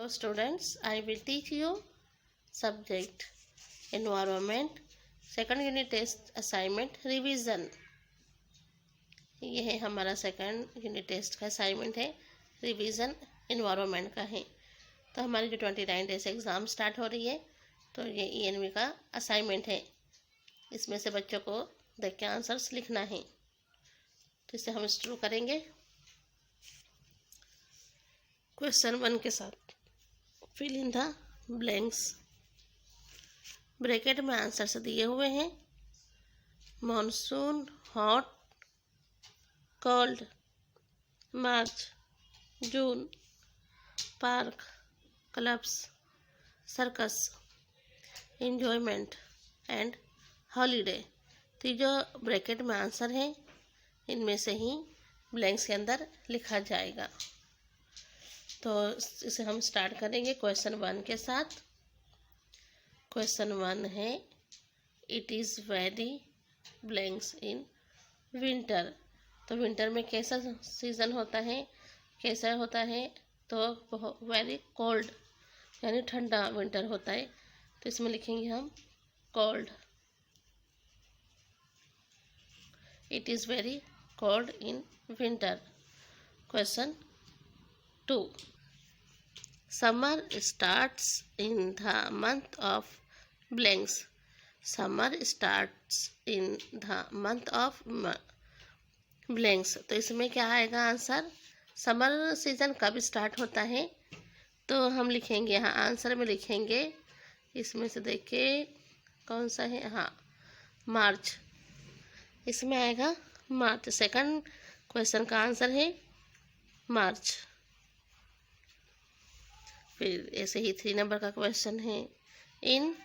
Hello students, I will teach you subject environment second unit test assignment revision। ये है हमारा second unit test का assignment है, revision environment का है। तो हमारी जो 29 डेज एग्ज़ाम स्टार्ट हो रही है, तो ये ENV का असाइनमेंट है। इसमें से बच्चों को देख के आंसर्स लिखना है। तो इसे हम शुरू करेंगे क्वेश्चन 1 के साथ। Fill in the blanks. Bracket में आंसर्स दिए हुए हैं। Monsoon, hot, cold, March, June, park, clubs, circus, enjoyment and holiday. तो ये जो ब्रैकेट में आंसर है, इनमें से ही ब्लैंक्स के अंदर लिखा जाएगा। तो इसे हम स्टार्ट करेंगे क्वेश्चन 1 के साथ। क्वेश्चन 1 है, it is very blanks in winter. तो विंटर में कैसा सीज़न होता है, कैसा होता है? तो वेरी कोल्ड यानी ठंडा विंटर होता है। तो इसमें लिखेंगे हम cold. It is very cold in winter. Question 2, summer starts in the month of blanks। summer starts in the month of blanks। तो इसमें क्या आएगा आंसर? समर सीजन कब स्टार्ट होता है? तो हम लिखेंगे यहाँ आंसर में लिखेंगे, इसमें से देखिए कौन सा है, हाँ मार्च। इसमें आएगा मार्च। सेकंड क्वेश्चन का आंसर है मार्च। फिर ऐसे ही 3 नंबर का क्वेश्चन है, इन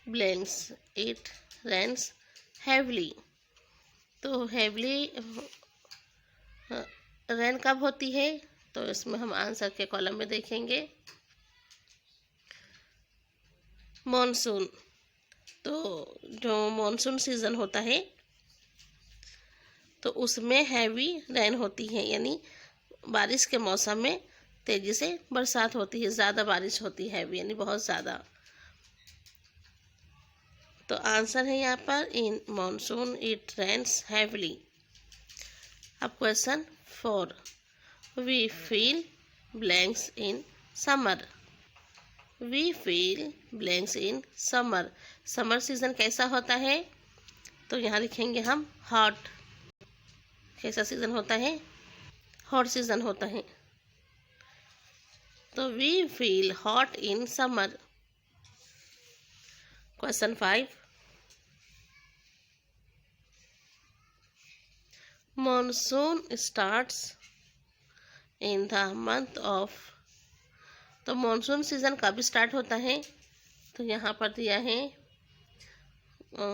ब्लैंक्स इट रेन्स हैवली। तो हैवली रेन कब होती है? तो इसमें हम आंसर के कॉलम में देखेंगे मॉनसून। तो जो मॉनसून सीज़न होता है, तो उसमें हैवी रेन होती है, यानी बारिश के मौसम में तेज़ी से बरसात होती है, ज़्यादा बारिश होती है, हैवी यानी बहुत ज़्यादा। तो आंसर है यहाँ पर in monsoon it rains heavily. अब question 4, we feel blanks in summer. We feel blanks in summer. Summer season कैसा होता है? तो यहाँ लिखेंगे हम हॉट। कैसा सीज़न होता है? हॉट सीज़न होता है। तो we feel hot in summer. Question 5, monsoon starts in the month of. तो मॉनसून सीज़न कब स्टार्ट होता है? तो यहाँ पर दिया है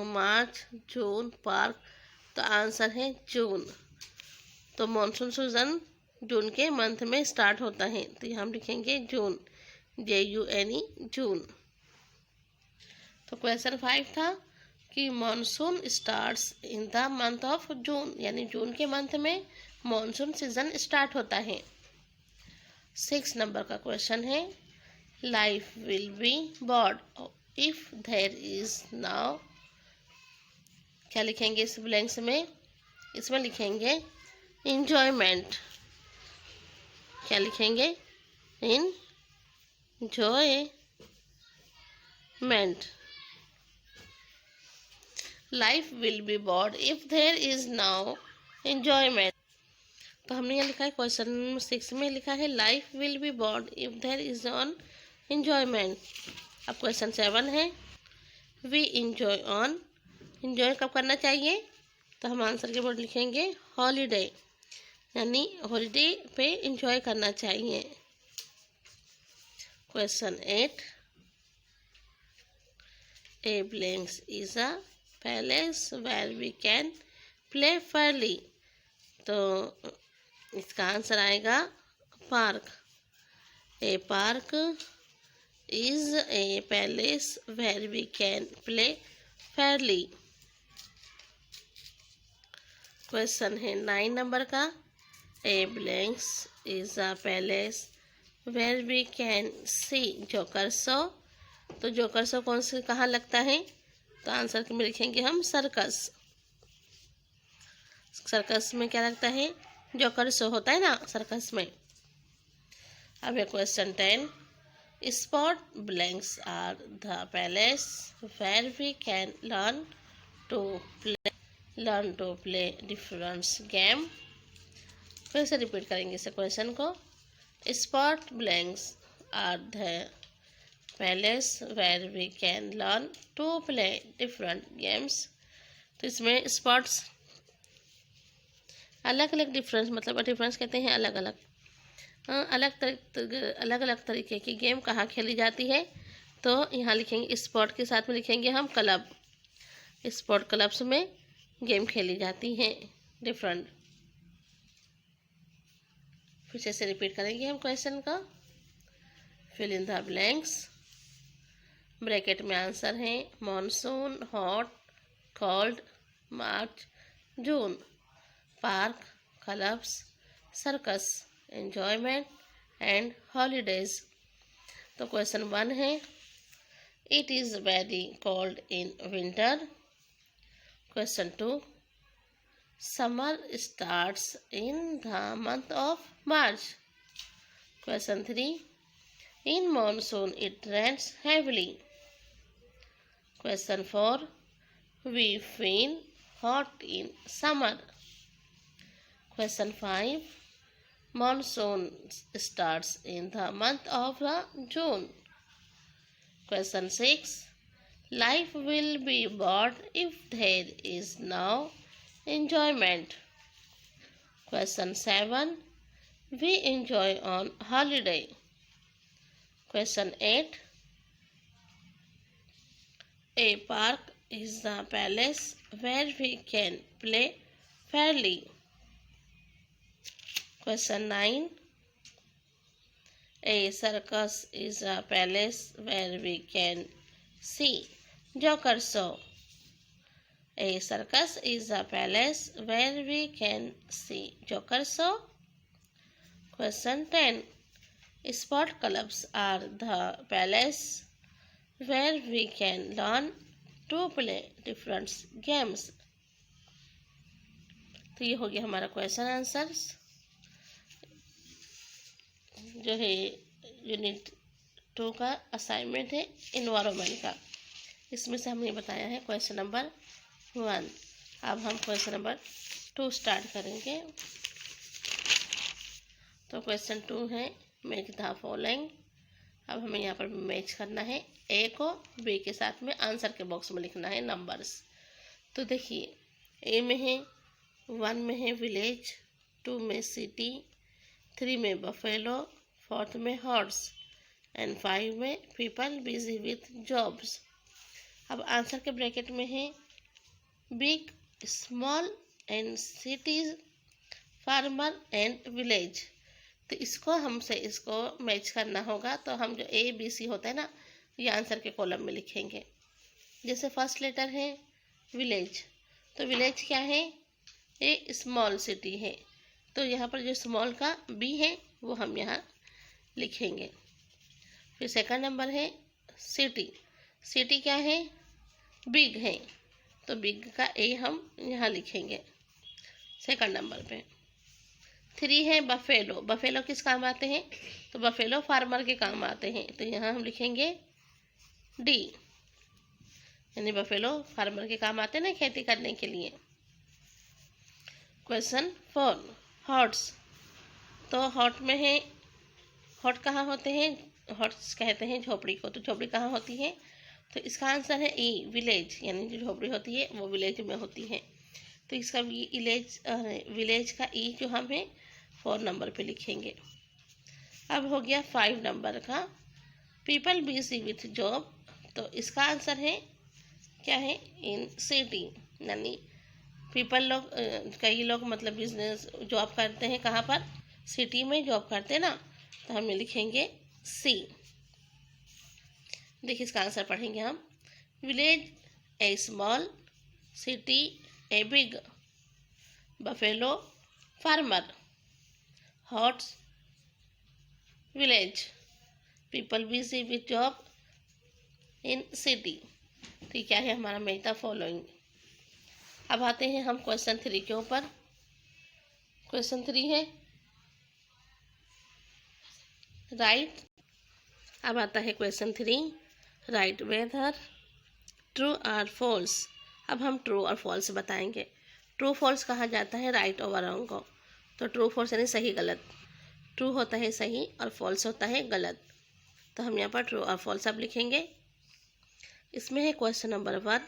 मार्च, जून, पार्क। तो आंसर है जून। तो मॉनसून सीज़न जून के मंथ में स्टार्ट होता है। तो यहाँ हम लिखेंगे जून, JUNE, जून। तो क्वेश्चन 5 था कि monsoon starts in the month of June, यानी जून के मंथ में मॉनसून सीज़न स्टार्ट होता है। 6 नंबर का क्वेश्चन है, life will be bored if there is now. क्या लिखेंगे इस ब्लैंक्स में? इसमें लिखेंगे इंजॉयमेंट। क्या लिखेंगे? Enjoyment. Life will be bored if there is now enjoyment. तो हमने यहाँ लिखा है क्वेश्चन 6 में लिखा है life will be bored if there is on enjoyment. अब क्वेश्चन 7 है, वी इंजॉय ऑन। इंजॉय कब करना चाहिए? तो हम आंसर के बोर्ड लिखेंगे हॉलीडे, यानी हॉलीडे पे इंजॉय करना चाहिए। Question 8, A blanks is a palace where we can play fairly. तो इसका आंसर आएगा park. A park is a palace where we can play fairly. Question है 9 नंबर का, a blanks is a palace where we can see joker show. तो joker show कौन से कहाँ लगता है? तो आंसर में लिखेंगे हम सर्कस। सर्कस में क्या लगता है? जोकर शो होता है ना सर्कस में। अब है question 10। Spot blanks are the palace where we can learn to play different game. फिर से रिपीट करेंगे इस क्वेश्चन को। Spot blanks are the palace where we can learn to play different games. तो इसमें स्पॉट्स अलग अलग डिफरेंस मतलब डिफरेंस कहते हैं अलग अलग अलग अलग तरीके की गेम कहाँ खेली जाती है। तो यहाँ लिखेंगे स्पॉट के साथ में लिखेंगे हम क्लब। स्पॉट क्लब्स में गेम खेली जाती हैं डिफरेंट। फिर से रिपीट करेंगे हम क्वेश्चन का। Fill in the blanks. Bracket में आंसर है monsoon, hot, cold, March, June, park, clubs, circus, enjoyment and holidays. तो क्वेश्चन 1 है it is very cold in winter. Question 2 summer starts in the month of March. Question 3 in monsoon it rains heavily. Question 4 we feel hot in summer. Question 5 monsoon starts in the month of June. Question 6 life will be bored if there is no enjoyment. Question 7 we enjoy on holiday. Question 8 a park is the palace where we can play fairly. Question 9 a circus is a palace where we can see joker show. A circus is a palace where we can see joker show. Question 10 sport clubs are the palace where we can learn to play different games. तो ये हो गया हमारा question answers जो है unit 2 का assignment है environment का। इसमें से हमने बताया है क्वेश्चन नंबर 1। अब हम क्वेश्चन नंबर 2 स्टार्ट करेंगे। तो क्वेश्चन 2 है मेक द फॉलोइंग। अब हमें यहाँ पर मैच करना है ए को बी के साथ में आंसर के बॉक्स में लिखना है नंबर्स। तो देखिए ए में है 1 में है विलेज, 2 में सिटी, 3 में बफेलो, 4 में हॉर्स एंड 5 में पीपल बिजी विथ जॉब्स। अब आंसर के ब्रैकेट में है big, small and cities, farmer and village. तो इसको मैच करना होगा। तो हम जो ए बी सी होता है ना ये आंसर के कॉलम में लिखेंगे। जैसे फर्स्ट लेटर है विलेज, तो विलेज क्या है? ए स्मॉल सिटी है। तो यहाँ पर जो स्मॉल का बी है वो हम यहाँ लिखेंगे। फिर सेकंड नंबर है सिटी। सिटी क्या है? बिग है। तो बिग का ए हम यहाँ लिखेंगे सेकंड नंबर पे। 3 है बफेलो। बफेलो किस काम आते हैं? तो बफेलो फार्मर के काम आते हैं। तो यहाँ हम लिखेंगे डी, यानी बफेलो फार्मर के काम आते हैं ना खेती करने के लिए। Question 4 hots. तो हॉट में है, हॉट कहाँ होते हैं? हॉट्स कहते हैं झोपड़ी को। तो झोपड़ी कहाँ होती है? तो इसका आंसर है ई विलेज, यानी जो झोपड़ी होती है वो विलेज में होती है। तो इसका विलेज का ई जो हम है 4 नंबर पे लिखेंगे। अब हो गया 5 नंबर का पीपल बिजी विथ जॉब। तो इसका आंसर है क्या है? इन सिटी, यानी पीपल लोग कई लोग मतलब बिजनेस जॉब करते हैं कहाँ पर? सिटी में जॉब करते हैं ना। तो हम लिखेंगे सी। देखिए इसका आंसर पढ़ेंगे हम। Village A small, city a big, buffalo farmer, hots village, people busy with job in city. तो क्या है हमारा मैच द फॉलोइंग। अब आते हैं हम क्वेश्चन 3 के ऊपर। क्वेश्चन 3 है राइट। अब आता है क्वेश्चन 3, राइट वेदर ट्रू और फॉल्स। अब हम ट्रू और फॉल्स बताएंगे। ट्रू फॉल्स कहा जाता है राइट और रॉन्ग को। तो ट्रू फॉल्स यानी सही गलत। ट्रू होता है सही और फॉल्स होता है गलत। तो हम यहाँ पर ट्रू और फॉल्स अब लिखेंगे। इसमें है question number 1,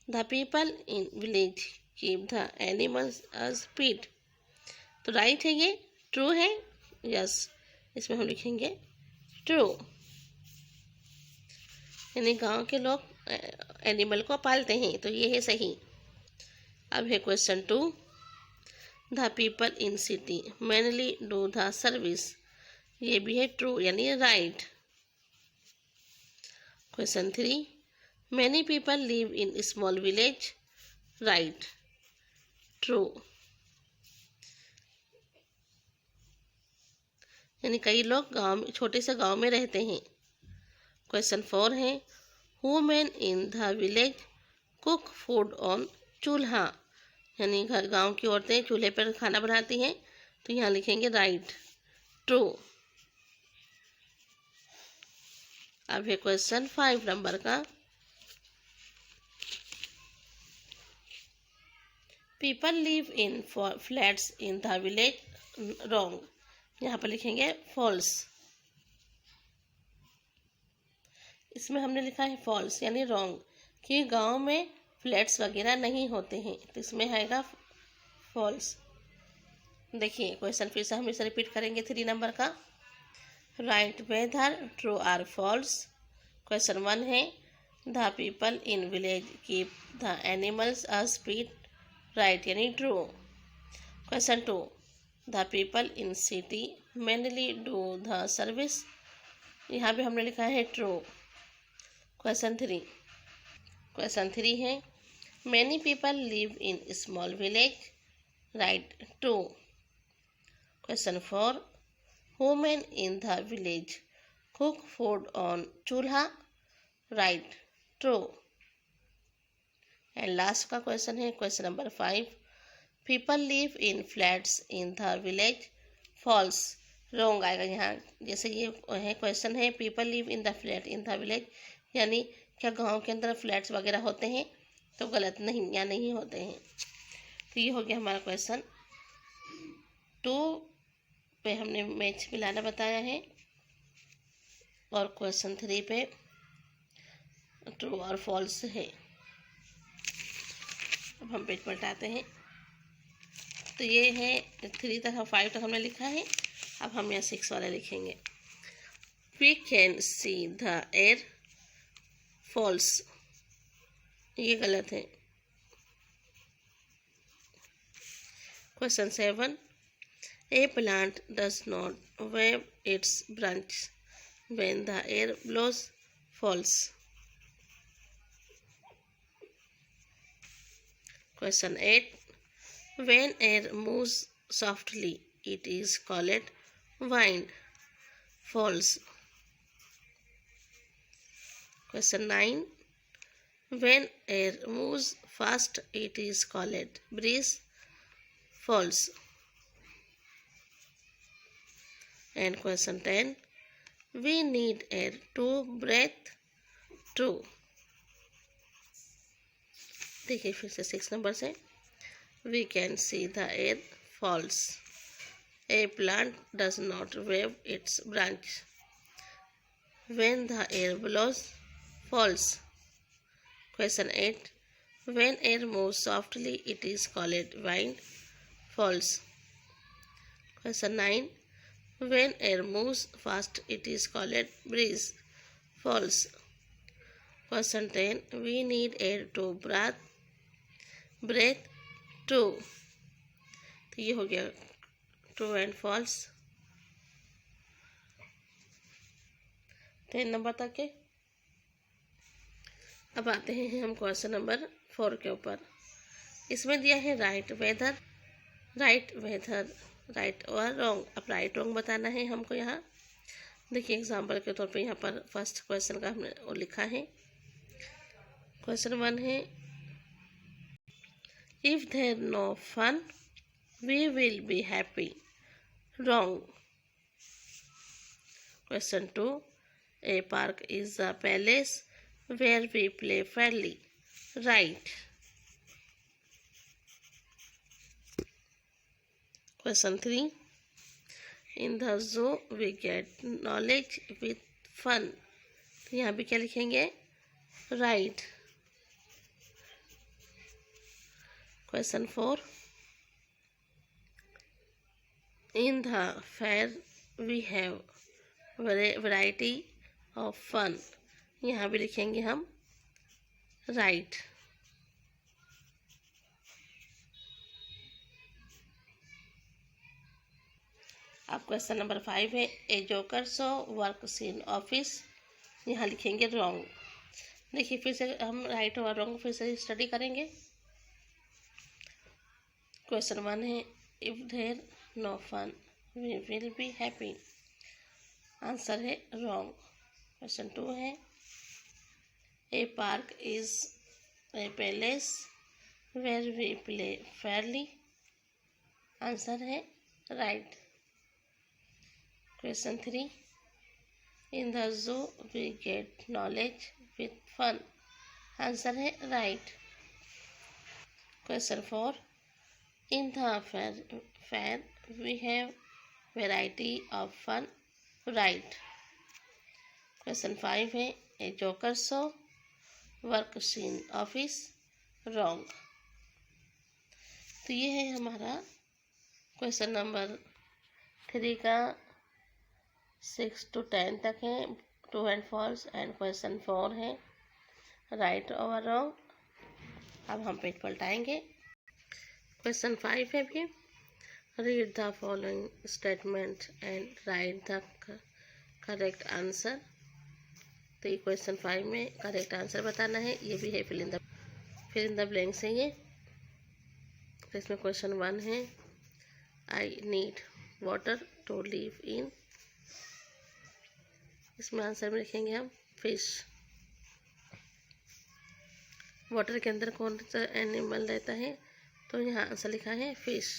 the people in village keep the animals as pet. तो राइट है ये, ट्रू है, यस। इसमें हम लिखेंगे ट्रू, यानी गांव के लोग एनिमल को पालते हैं, तो ये है सही। अब है question 2, the people in city mainly do the service. ये भी है ट्रू यानी right. Question 3, many people live in small village, right, true, यानी कई लोग छोटे से गांव में रहते हैं। क्वेश्चन 4 है, women in the village cook food on चूल्हा। यानी गांव की औरतें चूल्हे पर खाना बनाती हैं, तो यहाँ लिखेंगे राइट, ट्रू। अब है क्वेश्चन 5 नंबर का, people live in flats in the village, wrong. यहाँ पर लिखेंगे फॉल्स। इसमें हमने लिखा है फॉल्स यानी रॉन्ग, कि गांव में फ्लैट्स वगैरह नहीं होते हैं, तो इसमें आएगा फॉल्स। देखिए क्वेश्चन फिर से हम इसे रिपीट करेंगे 3 नंबर का, right whether true or false. Question 1 है, the people in village keep the animals as pet, right यानी true. Question 2, the people in city mainly do the service. यहाँ भी हमने लिखा है ट्रू। क्वेश्चन 3 है, many people live in small village, right, true. Question 4, women in the village cook food on chulha, right, true. And last का question है question नंबर 5, people live in flats in the village, false, wrong आएगा यहाँ। जैसे ये है question है, people live in the flat in the village, यानी क्या गांव के अंदर फ्लैट्स वगैरह होते हैं, तो गलत, नहीं, या नहीं होते हैं। तो ये हो गया हमारा क्वेश्चन 2 पे हमने मैच मिलाना बताया है, और क्वेश्चन 3 पे ट्रू और फॉल्स है। अब हम पेज पलटाते हैं। तो ये है 3 तक, 5 तक हमने लिखा है। अब हम यहाँ 6 वाला लिखेंगे, we can see the air, false, ये गलत है। Question 7, a plant does not wave its branch when the air blows, false. Question 8, when air moves softly it is called wind, false. Question 9, when air moves fast it is called breeze, false. And question 10, we need air to breathe, true. देखिए फिर से 6 number से, we can see the air, false. A plant does not wave its branch when the air blows, false. Question 8, when air moves softly it is called wind, false. Question 9, when air moves fast it is called breeze, false. Question 10, we need air to breathe, true. तो ये हो गया true and false 10 number तक के। अब आते हैं हम क्वेश्चन नंबर 4 के ऊपर। इसमें दिया है राइट वेदर, राइट और रॉन्ग। अब राइट रॉन्ग बताना है हमको यहाँ। देखिए एग्जाम्पल के तौर पे यहाँ पर फर्स्ट क्वेश्चन का हमने वो लिखा है। क्वेश्चन 1 है, if there no fun we will be happy. Wrong. Question 2, a park is a palace where we play fairly. Right. Question 3, in the zoo we get knowledge with fun. तो यहाँ भी क्या लिखेंगे? Right. Question 4, in the fair we have variety of fun. यहाँ भी लिखेंगे हम right. अब क्वेश्चन नंबर 5 है, a joker so works in office. यहाँ लिखेंगे रॉन्ग। देखिए फिर से हम राइट और रॉन्ग फिर से स्टडी करेंगे। क्वेश्चन 1 है, if there no fun we will be happy. Answer है रॉन्ग। क्वेश्चन 2 है, a park is a palace where we play fairly. Answer है right. Question 3, in the zoo we get knowledge with fun. Answer है right. Question 4, in the fair we have variety of fun. Right. Question 5 है, a joker show works in office. Wrong. तो ये है हमारा question number 3 का 6 to 10 तक है, true and false, and question 4 है राइट और रॉन्ग। अब हम पेज पलटाएंगे। क्वेश्चन 5 है भी, read the following statement and right the correct answer. तो ये क्वेश्चन 5 में करेक्ट आंसर बताना है। ये भी है फिल इन द ब्लैंक्स है ये। तो इसमें क्वेश्चन 1 है, I need water to live in. इसमें आंसर में लिखेंगे हम फिश। वाटर के अंदर कौन सा एनिमल रहता है? तो यहाँ आंसर लिखा है फिश।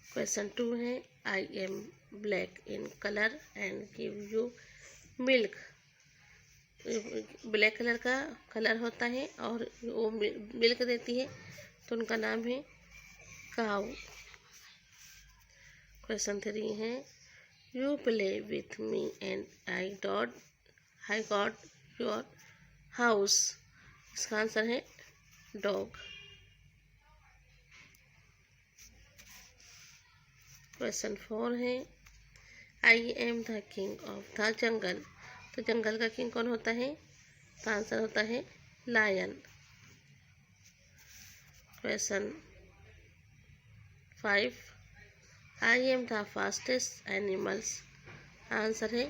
क्वेश्चन 2 है, I am black in colour and give you milk. Black colour का कलर होता है और वो मिल्क देती है, तो उनका नाम है काऊ। क्वेश्चन 3 है, you play with me and I got your house. इसका आंसर है डॉग। क्वेश्चन 4 है, आई am the king of the jungle. तो जंगल का किंग कौन होता है? तो आंसर होता है lion. Question 5, I am the fastest animals. Answer है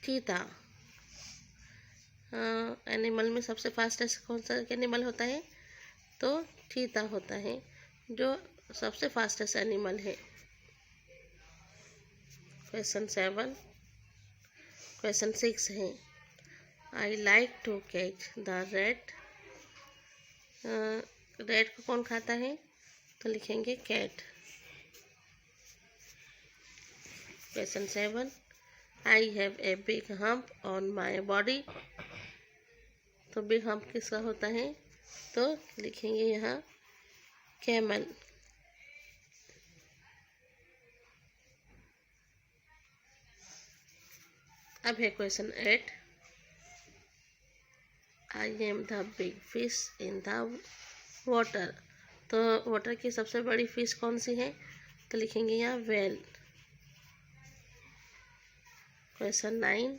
चीता। एनिमल में सबसे फास्टेस्ट कौन सा एनिमल होता है? तो चीता होता है, जो सबसे फास्टेस्ट एनिमल है। क्वेश्चन 6 है, I like to catch the rat. Rat को कौन खाता है? तो लिखेंगे cat. Question 7, I have a big hump on my body. तो बिग हम्प किसका होता है? तो लिखेंगे यहाँ कैमल। अब है question 8, I am the big fish in the water. तो वाटर की सबसे बड़ी फिश कौन सी है? तो लिखेंगे यहाँ whale. Question 9,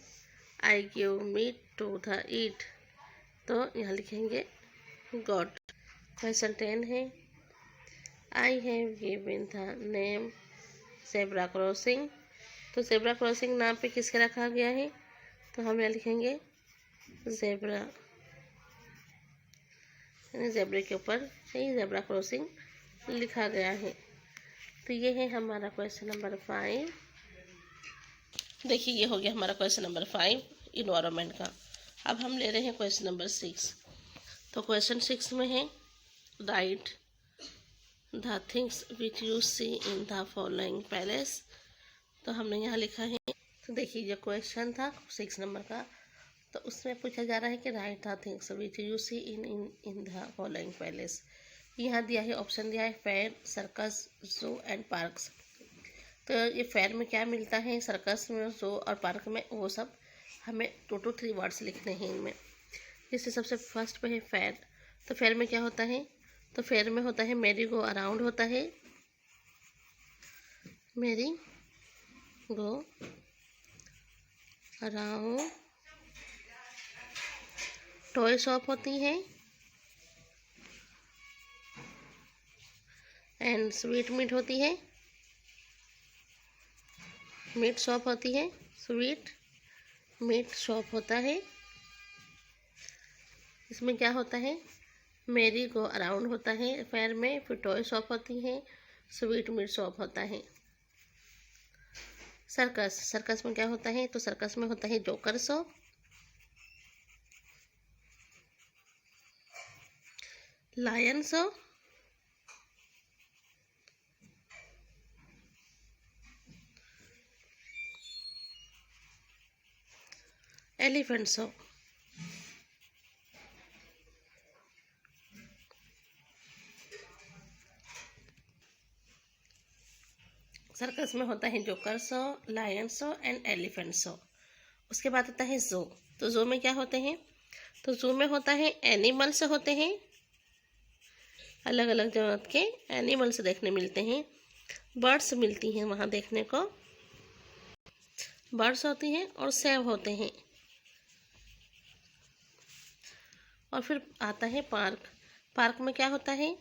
I give meat to the eat. तो यहाँ लिखेंगे गॉड। क्वेश्चन 10 है, I have given the name zebra crossing. तो ज़ेब्रा क्रॉसिंग नाम पे किसके रखा गया है? तो हम यहाँ लिखेंगे ज़ेब्रा, यानी ज़ेब्रे के ऊपर ही ज़ेब्रा क्रॉसिंग लिखा गया है। तो ये है हमारा क्वेश्चन नंबर 5। देखिए ये हो गया हमारा क्वेश्चन नंबर 5 इन्वायरमेंट का। अब हम ले रहे हैं क्वेश्चन नंबर 6। तो क्वेश्चन 6 में है right the things which you see in the following palace. तो हमने यहाँ लिखा है। तो देखिए जो क्वेश्चन था 6 नंबर का, तो उसमें पूछा जा रहा है कि right the things which you see in the following palace. यहाँ दिया है, ऑप्शन दिया है fair, circus, zoo and parks. तो ये फेयर में क्या मिलता है, सर्कस में, जू और पार्क में, वो सब हमें 2 to 3 वर्ड्स लिखने हैं इनमें। जैसे सबसे फर्स्ट पे है फेयर। तो फेयर में क्या होता है, तो फेयर में होता है मेरी गो अराउंड होता है, मेरी गो अराउंड। टॉय शॉप होती है एंड स्वीट मीट होती है, मीट शॉप होती है, स्वीट मीट शॉप होता है। इसमें क्या होता है, मेरी गो अराउंड होता है फेयर में, फिर टॉय शॉप होती है, स्वीट मीट शॉप होता है। सर्कस, सर्कस में क्या होता है, तो सर्कस में होता है joker show, lion show, elephant show. Circus में होता है joker show, lion show and elephant show. उसके बाद आता है जू। तो जू में क्या होते हैं, तो जू में होता है एनिमल्स होते हैं, अलग अलग जगह के एनिमल्स देखने मिलते हैं, बर्ड्स मिलती हैं वहाँ देखने को, बर्ड्स होती हैं और सेब होते हैं। और फिर आता है पार्क। पार्क में क्या होता है,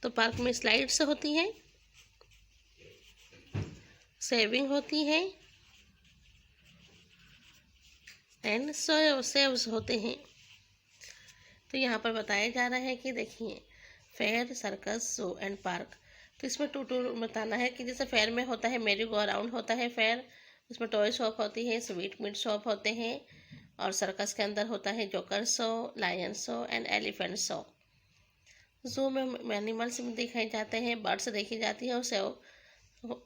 तो पार्क में स्लाइड्स होती हैं, सेविंग होती है एंड सेव्स होते हैं। तो यहाँ पर बताया जा रहा है कि देखिए fair, circus, zoo and park. तो इसमें 2 बताना है कि जैसे फेयर में होता है मेरी गो अराउंड होता है फेयर, उसमें टॉय शॉप होती है, स्वीट मीट शॉप होते हैं, और सर्कस के अंदर होता है joker show, lion show and elephant show. Zoo में एनिमल्स दिखाए जाते हैं, बर्ड्स देखी जाती है और सेव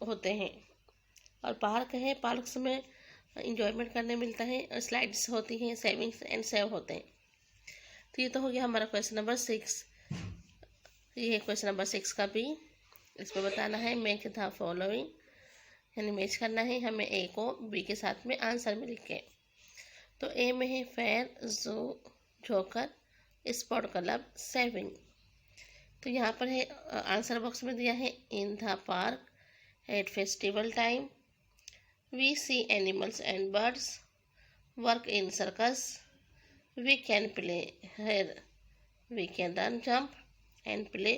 होते हैं। और पार्क है, पार्क्स में इंजॉयमेंट करने मिलता है, और स्लाइड्स होती हैं, सेविंग्स एंड सेव होते हैं। तो ये तो हो गया हमारा क्वेश्चन नंबर 6। ये है क्वेश्चन नंबर 6 का भी। इसमें बताना है मैच द फॉलोइंग, यानी मैच करना है हमें ए को बी के साथ में आंसर में लिख के। तो ए में है फेयर, जू, जोकर, स्पोर्ट क्लब, सेविंग। तो यहाँ पर है आंसर बॉक्स में दिया है in the park at festival time, we see animals and birds, work in circus, we can play here, we can run, jump and play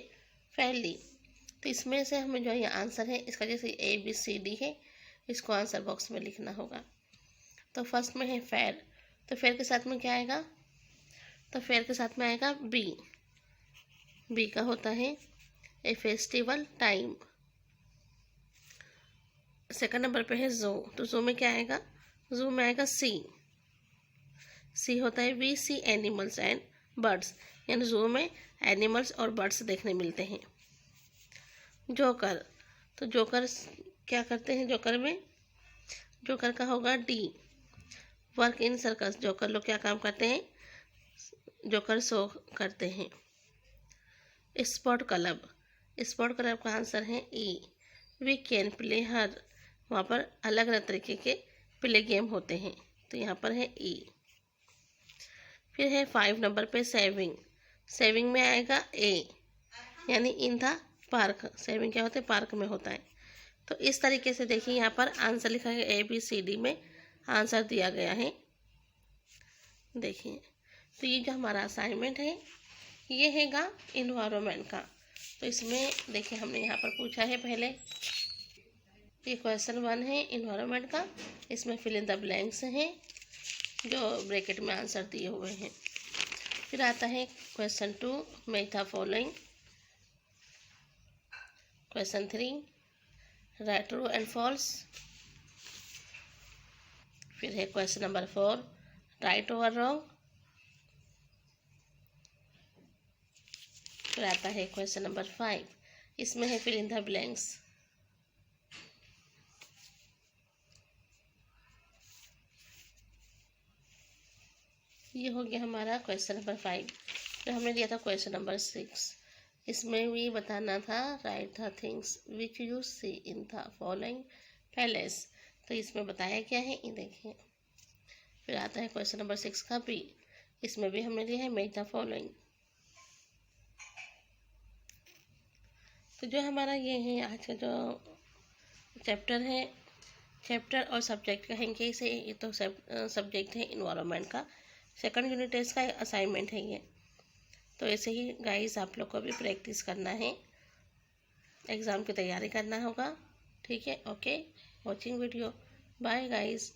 fairly. तो इसमें से हमें जो ये आंसर है इसका, जैसे ABCD है, इसको आंसर बॉक्स में लिखना होगा। तो फर्स्ट में है फेयर। तो फेयर के साथ में क्या आएगा, तो फेयर के साथ में आएगा बी। बी का होता है ए फेस्टिवल टाइम। सेकंड नंबर पे है जू। तो जू में क्या आएगा, जू में आएगा सी। सी होता है we see animals and birds, यानी जू में एनिमल्स और बर्ड्स देखने मिलते हैं। जोकर, तो जोकर क्या करते हैं, जोकर में, जोकर का होगा D. Work in circus, joker लोग क्या काम करते हैं, जोकर शो करते हैं। स्पोर्ट क्लब, स्पोर्ट क्लब का आंसर है ई। वी कैन प्ले हर, वहाँ पर अलग अलग तरीके के प्ले गेम होते हैं, तो यहाँ पर है ई। फिर है 5 नंबर पे सेविंग। सेविंग में आएगा ए, यानी इन द पार्क। सेविंग क्या होता है, पार्क में होता है। तो इस तरीके से देखिए यहाँ पर आंसर लिखा है ABCD में आंसर दिया गया है। देखिए तो ये जो हमारा असाइनमेंट है ये हैगा इन्वायरमेंट का। तो इसमें देखिए हमने यहाँ पर पूछा है पहले, ये क्वेश्चन 1 है इन्वायरमेंट का। इसमें फिल इन द ब्लैंक्स हैं जो ब्रैकेट में आंसर दिए हुए हैं। फिर आता है question 2 match the following. Question 3 right true and false. फिर है question number 4, right over wrong. फिर आता है क्वेश्चन नंबर 5, इसमें है फिल इन द ब्लैंक्स। ये हो गया हमारा क्वेश्चन नंबर 5। फिर हमने लिया था क्वेश्चन नंबर 6, इसमें भी बताना था right the things which you see in the following palace. तो इसमें बताया क्या है ये देखिए। फिर आता है क्वेश्चन नंबर 6 का बी, इसमें भी हमने लिया है मेक द फॉलोइंग। तो जो हमारा ये है आज का जो चैप्टर है, चैप्टर और सब्जेक्ट कहेंगे इसे, ये तो सब्जेक्ट है इन्वायरमेंट का, सेकंड यूनिट टेस्ट का असाइनमेंट है ये। तो ऐसे ही गाइस आप लोग को भी प्रैक्टिस करना है, एग्ज़ाम की तैयारी करना होगा। ठीक है, okay, watching video, bye guys.